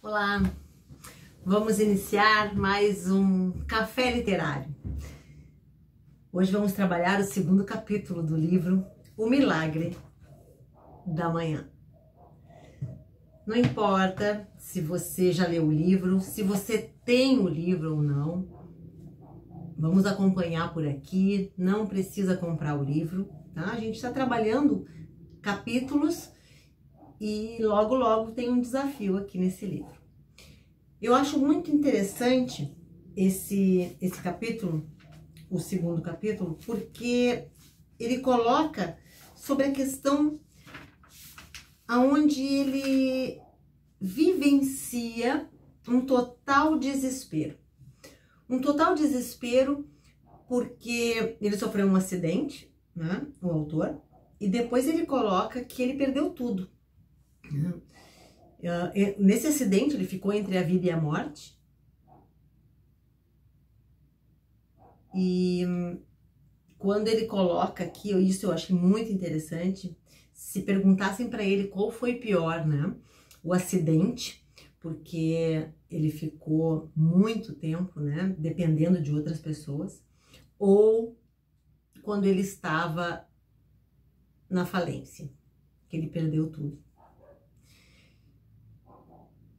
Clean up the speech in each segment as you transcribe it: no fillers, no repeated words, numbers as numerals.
Olá, vamos iniciar mais um café literário. Hoje vamos trabalhar o segundo capítulo do livro O Milagre da Manhã. Não importa se você já leu o livro, se você tem o livro ou não, vamos acompanhar por aqui, não precisa comprar o livro, tá? A gente está trabalhando capítulos e logo tem um desafio aqui nesse livro. Eu acho muito interessante esse capítulo, o segundo capítulo, porque ele coloca sobre a questão aonde ele vivencia um total desespero. Um total desespero porque ele sofreu um acidente, né, o autor, e depois ele coloca que ele perdeu tudo. Nesse acidente ele ficou entre a vida e a morte. E quando ele coloca aqui, isso eu achei muito interessante, se perguntassem para ele qual foi pior, né? O acidente, porque ele ficou muito tempo, né, dependendo de outras pessoas, ou quando ele estava na falência, que ele perdeu tudo.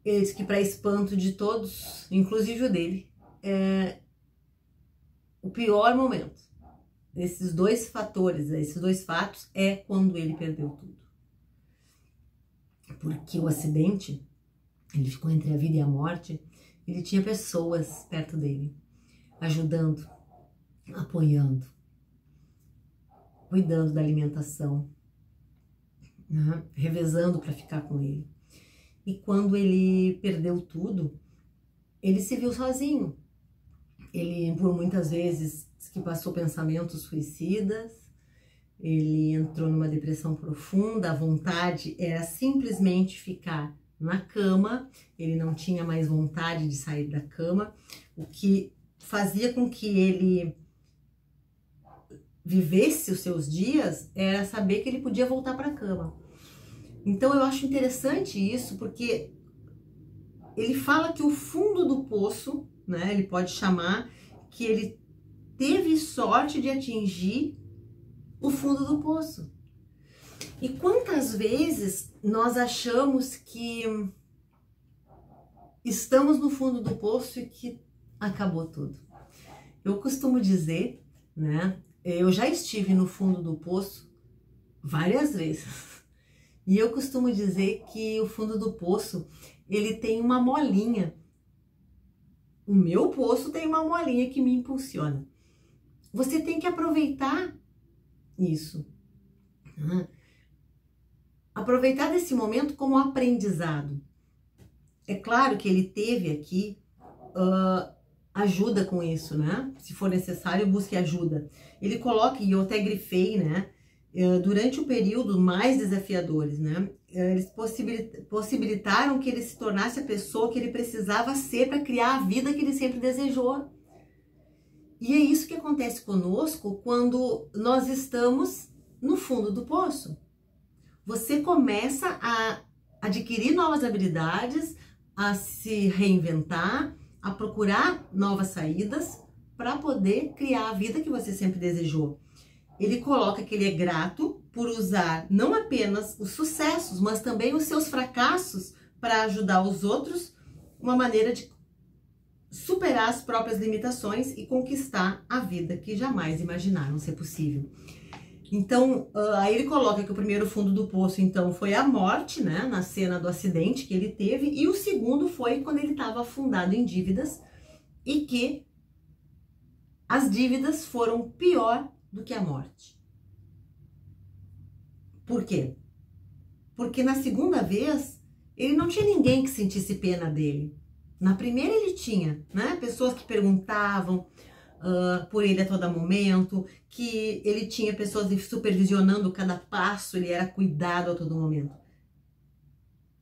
Ele diz que, para espanto de todos, inclusive o dele, o pior momento desses dois fatores, esses dois fatos, é quando ele perdeu tudo. Porque o acidente, ele ficou entre a vida e a morte, ele tinha pessoas perto dele, ajudando, apoiando, cuidando da alimentação, né? Revezando para ficar com ele. E quando ele perdeu tudo, ele se viu sozinho. Ele, por muitas vezes, que passou pensamentos suicidas, ele entrou numa depressão profunda, a vontade era simplesmente ficar na cama, ele não tinha mais vontade de sair da cama, o que fazia com que ele vivesse os seus dias era saber que ele podia voltar para a cama. Então eu acho interessante isso, porque ele fala que o fundo do poço, né, ele pode chamar que ele teve sorte de atingir o fundo do poço. E quantas vezes nós achamos que estamos no fundo do poço e que acabou tudo? Eu costumo dizer, né, eu já estive no fundo do poço várias vezes. E eu costumo dizer que o fundo do poço, ele tem uma molinha. O meu poço tem uma molinha que me impulsiona. Você tem que aproveitar isso. Aproveitar desse momento como aprendizado. É claro que ele teve aqui ajuda com isso, né? Se for necessário, busque ajuda. Ele coloca, e eu até grifei, né? Durante o período mais desafiadores, né? Eles possibilitaram que ele se tornasse a pessoa que ele precisava ser para criar a vida que ele sempre desejou. E é isso que acontece conosco quando nós estamos no fundo do poço. Você começa a adquirir novas habilidades, a se reinventar, a procurar novas saídas para poder criar a vida que você sempre desejou. Ele coloca que ele é grato por usar não apenas os sucessos, mas também os seus fracassos para ajudar os outros, uma maneira de superar as próprias limitações e conquistar a vida que jamais imaginaram ser possível. Então, aí ele coloca que o primeiro fundo do poço, então, foi a morte, né, na cena do acidente que ele teve, e o segundo foi quando ele estava afundado em dívidas e que as dívidas foram pior do que a morte. Por quê? Porque na segunda vez, ele não tinha ninguém que sentisse pena dele. Na primeira ele tinha, né, pessoas que perguntavam por ele a todo momento, que ele tinha pessoas supervisionando cada passo, ele era cuidado a todo momento.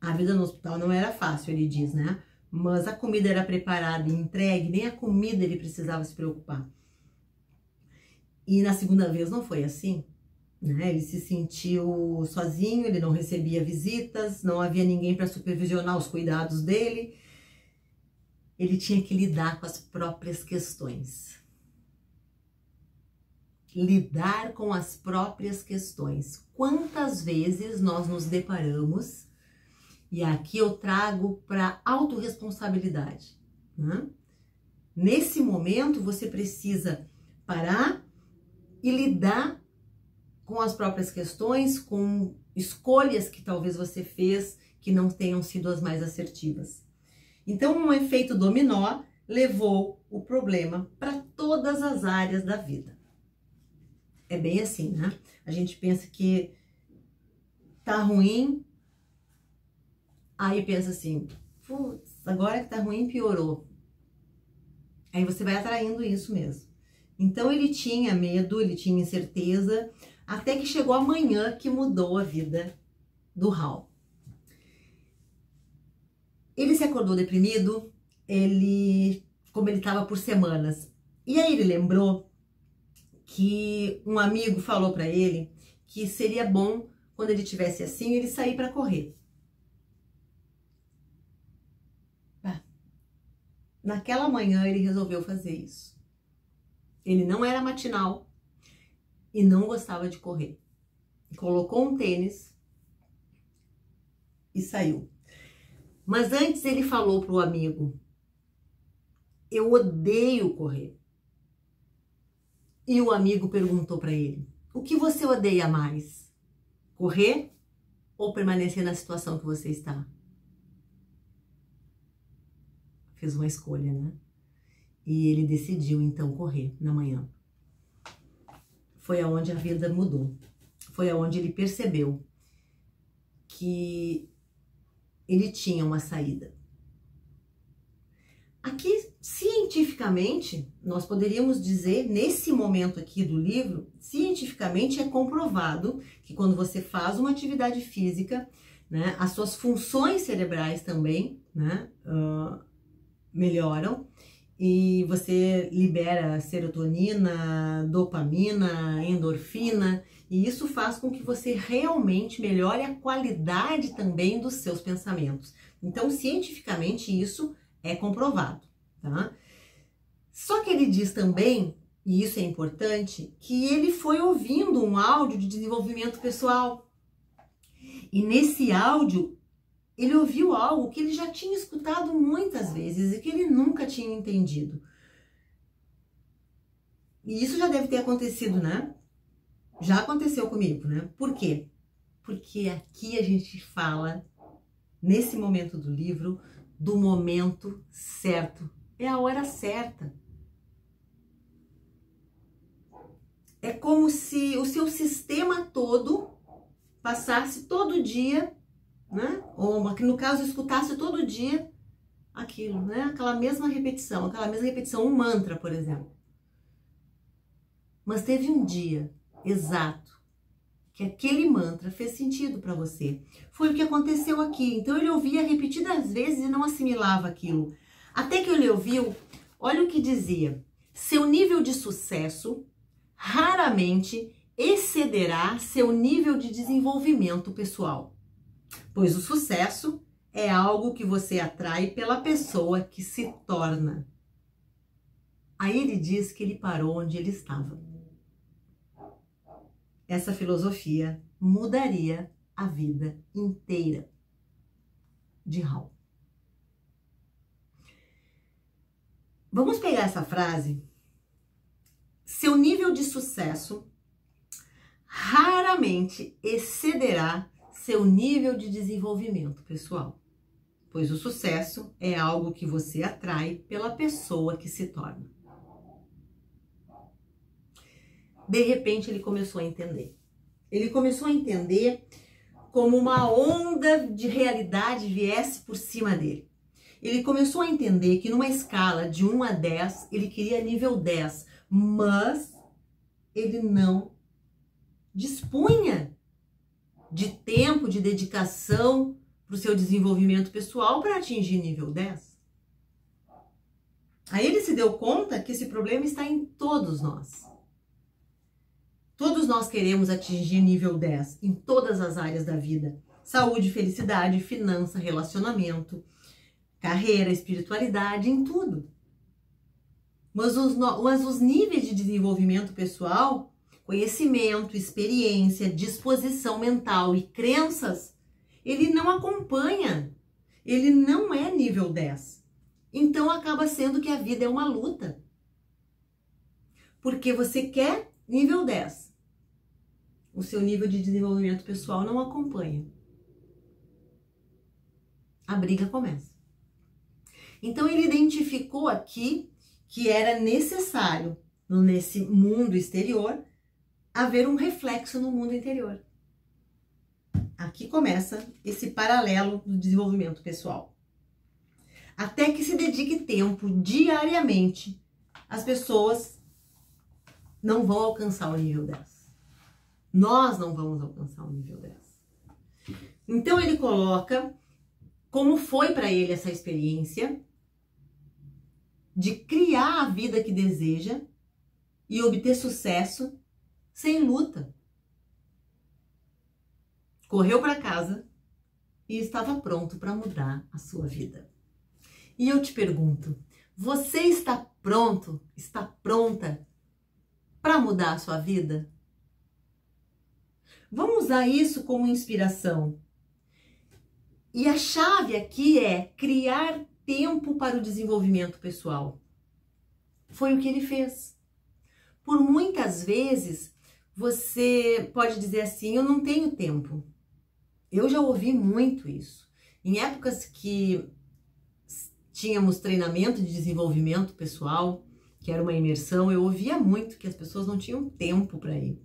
A vida no hospital não era fácil, ele diz, né? Mas a comida era preparada e entregue, nem a comida ele precisava se preocupar. E na segunda vez não foi assim. né? Ele se sentiu sozinho, ele não recebia visitas, não havia ninguém para supervisionar os cuidados dele. Ele tinha que lidar com as próprias questões. Lidar com as próprias questões. Quantas vezes nós nos deparamos, e aqui eu trago para autorresponsabilidade, né? Nesse momento você precisa parar e lidar com as próprias questões, com escolhas que talvez você fez que não tenham sido as mais assertivas. Então, um efeito dominó levou o problema para todas as áreas da vida. É bem assim, né? A gente pensa que tá ruim, aí pensa assim, putz, agora que tá ruim piorou. Aí você vai atraindo isso mesmo. Então ele tinha medo, ele tinha incerteza, até que chegou a manhã que mudou a vida do Hal. Ele se acordou deprimido, como ele estava por semanas. E aí ele lembrou que um amigo falou para ele que seria bom, quando ele tivesse assim, ele sair para correr. Naquela manhã ele resolveu fazer isso. Ele não era matinal e não gostava de correr. Colocou um tênis e saiu. Mas antes ele falou para o amigo, eu odeio correr. E o amigo perguntou para ele, o que você odeia mais? Correr ou permanecer na situação que você está? Fez uma escolha, né? E ele decidiu então correr na manhã. Foi aonde a vida mudou. Foi aonde ele percebeu que ele tinha uma saída. Aqui, cientificamente, nós poderíamos dizer, nesse momento aqui do livro, cientificamente é comprovado que quando você faz uma atividade física, né, as suas funções cerebrais também, né, melhoram e você libera serotonina, dopamina, endorfina, e isso faz com que você realmente melhore a qualidade também dos seus pensamentos. Então, cientificamente, isso é comprovado, tá? Só que ele diz também, e isso é importante, que ele foi ouvindo um áudio de desenvolvimento pessoal. E nesse áudio, ele ouviu algo que ele já tinha escutado muitas vezes e que ele nunca tinha entendido. E isso já deve ter acontecido, né? Já aconteceu comigo, né? Por quê? Porque aqui a gente fala, nesse momento do livro, do momento certo. É a hora certa. É como se o seu sistema todo passasse todo dia, né? Ou no caso, escutasse todo dia aquilo, né? Aquela mesma repetição, um mantra, por exemplo. Mas teve um dia exato que aquele mantra fez sentido para você. Foi o que aconteceu aqui. Então ele ouvia repetidas vezes e não assimilava aquilo. Até que ele ouviu, olha o que dizia: seu nível de sucesso raramente excederá seu nível de desenvolvimento pessoal, pois o sucesso é algo que você atrai pela pessoa que se torna. Aí ele diz que ele parou onde ele estava. Essa filosofia mudaria a vida inteira de Hal. Vamos pegar essa frase. Seu nível de sucesso raramente excederá seu nível de desenvolvimento pessoal, pois o sucesso é algo que você atrai pela pessoa que se torna. De repente ele começou a entender. Ele começou a entender como uma onda de realidade viesse por cima dele. Ele começou a entender que numa escala de 1 a 10, ele queria nível 10, mas ele não dispunha de tempo, de dedicação para o seu desenvolvimento pessoal para atingir nível 10. Aí ele se deu conta que esse problema está em todos nós. Todos nós queremos atingir nível 10 em todas as áreas da vida. Saúde, felicidade, finança, relacionamento, carreira, espiritualidade, em tudo. Mas os níveis de desenvolvimento pessoal, conhecimento, experiência, disposição mental e crenças, ele não acompanha. Ele não é nível 10. Então acaba sendo que a vida é uma luta. Porque você quer nível 10. O seu nível de desenvolvimento pessoal não acompanha. A briga começa. Então ele identificou aqui que era necessário, nesse mundo exterior, haver um reflexo no mundo interior. Aqui começa esse paralelo do desenvolvimento pessoal. Até que se dedique tempo diariamente, as pessoas não vão alcançar o nível 10. Nós não vamos alcançar o nível 10. Então ele coloca como foi para ele essa experiência de criar a vida que deseja e obter sucesso sem luta. Correu para casa e estava pronto para mudar a sua vida. E eu te pergunto, você está pronto, está pronta para mudar a sua vida? Vamos usar isso como inspiração. E a chave aqui é criar tempo para o desenvolvimento pessoal. Foi o que ele fez. Por muitas vezes, você pode dizer assim, eu não tenho tempo. Eu já ouvi muito isso. Em épocas que tínhamos treinamento de desenvolvimento pessoal, que era uma imersão, eu ouvia muito que as pessoas não tinham tempo para ir.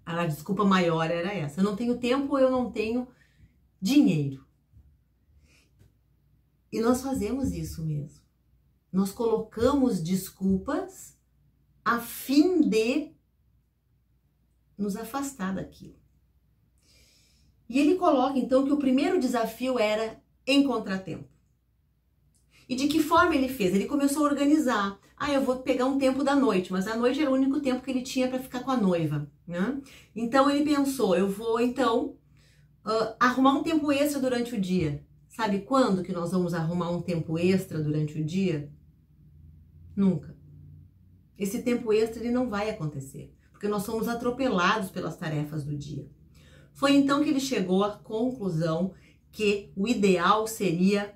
A desculpa maior era essa. Eu não tenho tempo, eu não tenho dinheiro. E nós fazemos isso mesmo. Nós colocamos desculpas a fim de nos afastar daquilo. E ele coloca então que o primeiro desafio era encontrar tempo. E de que forma ele fez? Ele começou a organizar. Eu vou pegar um tempo da noite, mas a noite era o único tempo que ele tinha para ficar com a noiva, né? Então ele pensou, eu vou então arrumar um tempo extra durante o dia. Sabe quando que nós vamos arrumar um tempo extra durante o dia? Nunca. Esse tempo extra ele não vai acontecer, porque nós somos atropelados pelas tarefas do dia. Foi então que ele chegou à conclusão que o ideal seria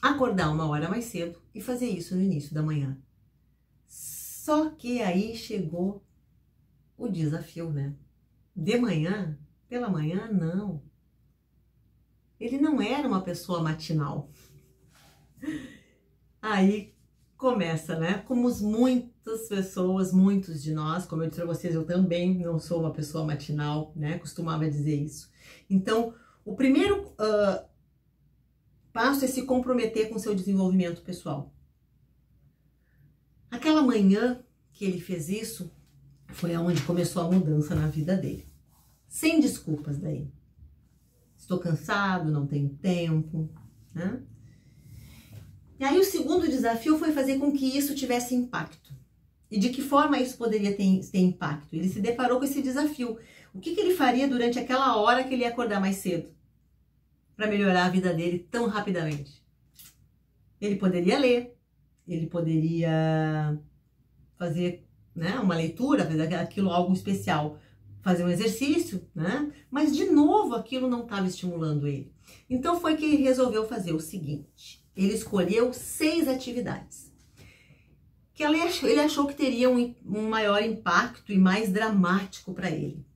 acordar uma hora mais cedo e fazer isso no início da manhã. Só que aí chegou o desafio, né? De manhã, pela manhã, não. Ele não era uma pessoa matinal. Aí começa, né? Como muitas pessoas, muitos de nós, como eu disse para vocês, eu também não sou uma pessoa matinal, né? Costumava dizer isso. Então, o primeiro passo é se comprometer com o seu desenvolvimento pessoal. Aquela manhã que ele fez isso, foi onde começou a mudança na vida dele. Sem desculpas daí. Estou cansado, não tenho tempo, né? E aí o segundo desafio foi fazer com que isso tivesse impacto. E de que forma isso poderia ter impacto? Ele se deparou com esse desafio. O que ele faria durante aquela hora que ele ia acordar mais cedo? Para melhorar a vida dele tão rapidamente. Ele poderia ler, ele poderia fazer, né, uma leitura, fazer aquilo algo especial, fazer um exercício, né? Mas de novo aquilo não estava estimulando ele. Então foi que ele resolveu fazer o seguinte, ele escolheu 6 atividades que ele achou que teria um maior impacto e mais dramático para ele.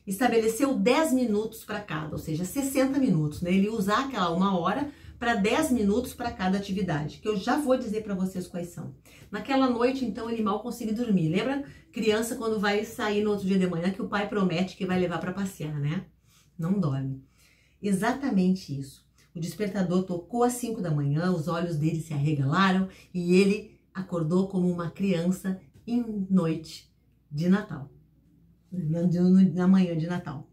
Estabeleceu 10 minutos para cada, ou seja, 60 minutos, né? Ele ia usar aquela 1 hora para 10 minutos para cada atividade, que eu já vou dizer para vocês quais são. Naquela noite, então, ele mal conseguiu dormir. Lembra criança quando vai sair no outro dia de manhã que o pai promete que vai levar para passear, né? Não dorme. Exatamente isso. O despertador tocou às 5 da manhã, os olhos dele se arregalaram e ele acordou como uma criança em noite de Natal. Na manhã de Natal.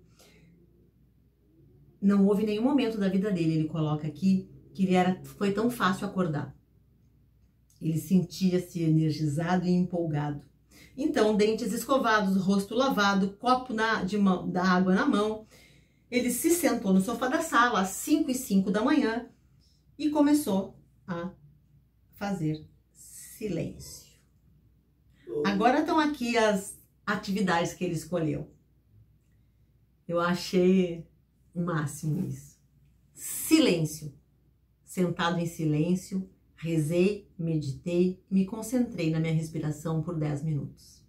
Não houve nenhum momento da vida dele, ele coloca aqui, que foi tão fácil acordar. Ele sentia-se energizado e empolgado. Então, dentes escovados, rosto lavado, copo da água na mão, ele se sentou no sofá da sala às 5h05 da manhã e começou a fazer silêncio. Agora estão aqui as atividades que ele escolheu. Eu achei o máximo isso. Silêncio. Sentado em silêncio, rezei, meditei e me concentrei na minha respiração por 10 minutos.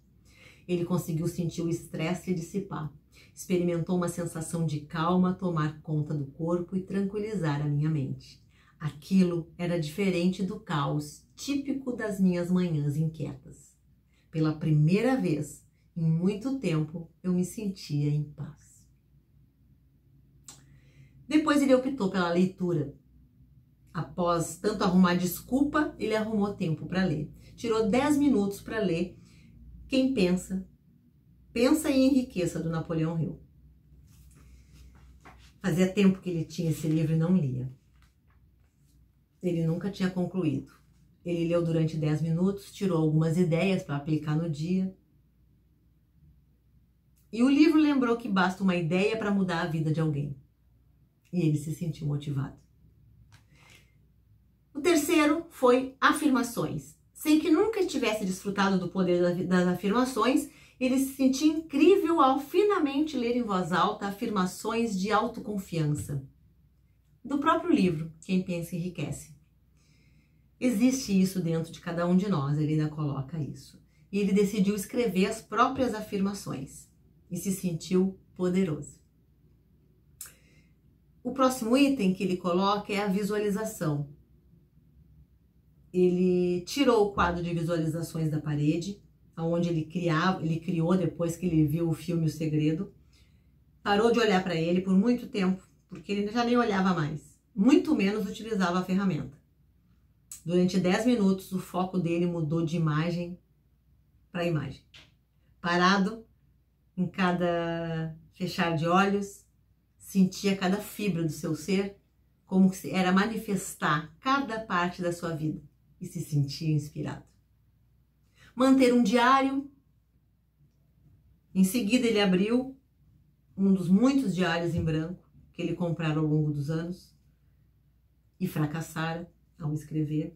Ele conseguiu sentir o estresse se dissipar. Experimentou uma sensação de calma tomar conta do corpo e tranquilizar a minha mente. Aquilo era diferente do caos típico das minhas manhãs inquietas. Pela primeira vez em muito tempo, eu me sentia em paz. Depois ele optou pela leitura. Após tanto arrumar desculpa, ele arrumou tempo para ler. Tirou 10 minutos para ler Quem Pensa e Enriqueça, do Napoleão Hill. Fazia tempo que ele tinha esse livro e não lia. Ele nunca tinha concluído. Ele leu durante 10 minutos, tirou algumas ideias para aplicar no dia. E o livro lembrou que basta uma ideia para mudar a vida de alguém. E ele se sentiu motivado. O terceiro foi afirmações. Sem que nunca tivesse desfrutado do poder das afirmações, ele se sentia incrível ao finalmente ler em voz alta afirmações de autoconfiança. Do próprio livro, Quem Pensa Enriquece. Existe isso dentro de cada um de nós, ele ainda coloca isso. E ele decidiu escrever as próprias afirmações e se sentiu poderoso. O próximo item que ele coloca é a visualização. Ele tirou o quadro de visualizações da parede, onde ele criou depois que ele viu o filme O Segredo. Parou de olhar para ele por muito tempo, porque ele já nem olhava mais, muito menos utilizava a ferramenta. Durante 10 minutos, o foco dele mudou de imagem para imagem. Parado, em cada fechar de olhos, sentia cada fibra do seu ser, como se era manifestar cada parte da sua vida e se sentia inspirado. Manter um diário. Em seguida, ele abriu um dos muitos diários em branco que ele comprara ao longo dos anos e fracassara ao escrever,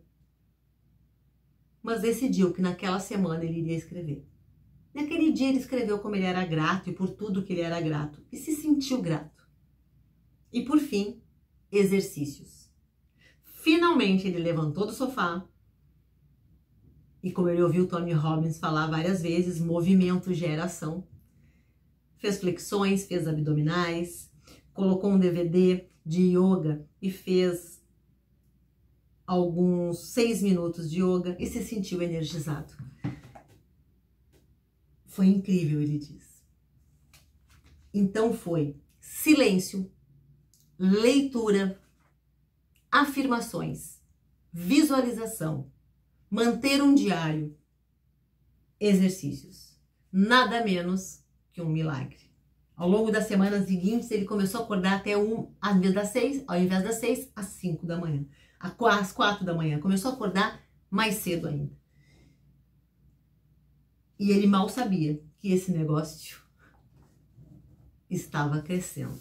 mas decidiu que naquela semana ele iria escrever. Naquele dia ele escreveu como ele era grato e por tudo que ele era grato e se sentiu grato. E por fim, exercícios. Finalmente ele levantou do sofá e, como ele ouviu Tony Robbins falar várias vezes, movimento gera ação. Fez flexões, fez abdominais, colocou um DVD de yoga e fez alguns 6 minutos de yoga e se sentiu energizado. Foi incrível, ele diz. Então foi silêncio, leitura, afirmações, visualização, manter um diário, exercícios. Nada menos que um milagre. Ao longo das semanas seguintes, ele começou a acordar até ao invés das 6, às 5 da manhã. Às 4 da manhã. Começou a acordar mais cedo ainda. E ele mal sabia que esse negócio estava crescendo.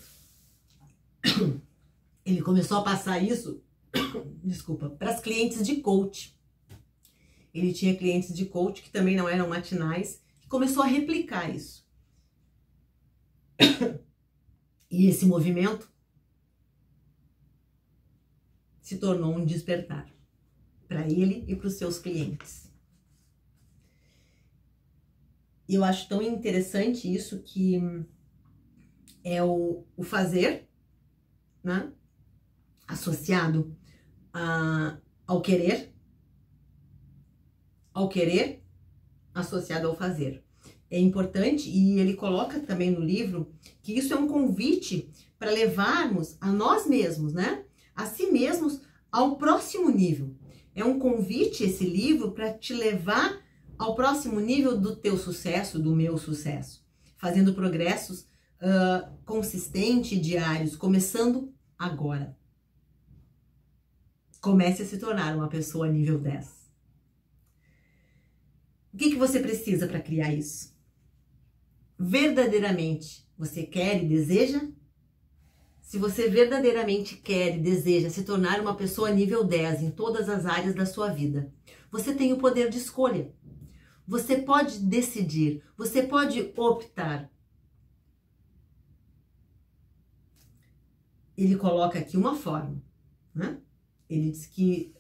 Ele começou a passar isso, para as clientes de coach. Ele tinha clientes de coach que também não eram matinais, que começou a replicar isso. E esse movimento se tornou um despertar para ele e para os seus clientes. E eu acho tão interessante isso, que é o fazer, né? Associado ao querer, associado ao fazer. É importante, e ele coloca também no livro, que isso é um convite para levarmos a nós mesmos, né? A si mesmos ao próximo nível. É um convite, esse livro, para te levar ao próximo nível do teu sucesso, do meu sucesso. Fazendo progressos consistentes e diários, começando agora. Comece a se tornar uma pessoa nível 10. O que você precisa para criar isso? Verdadeiramente você quer e deseja? Se você verdadeiramente quer e deseja se tornar uma pessoa nível 10 em todas as áreas da sua vida, você tem o poder de escolha. Você pode decidir, você pode optar. Ele coloca aqui uma forma, né? Ele diz que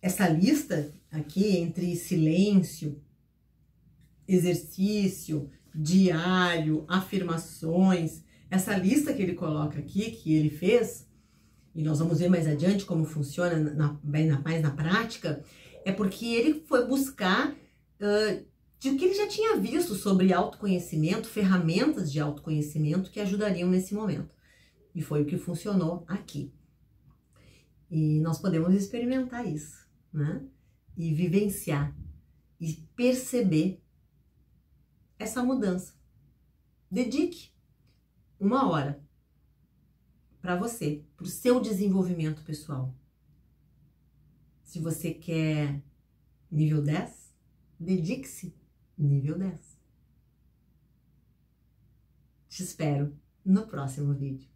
essa lista aqui entre silêncio, exercício, diário, afirmações, essa lista que ele coloca aqui, que ele fez, e nós vamos ver mais adiante como funciona mais na prática, é porque ele foi buscar de o que ele já tinha visto sobre autoconhecimento, ferramentas de autoconhecimento que ajudariam nesse momento. E foi o que funcionou aqui. E nós podemos experimentar isso, né? E vivenciar, e perceber essa mudança. Dedique 1 hora para você, para o seu desenvolvimento pessoal. Se você quer nível 10, dedique-se nível 10. Te espero no próximo vídeo.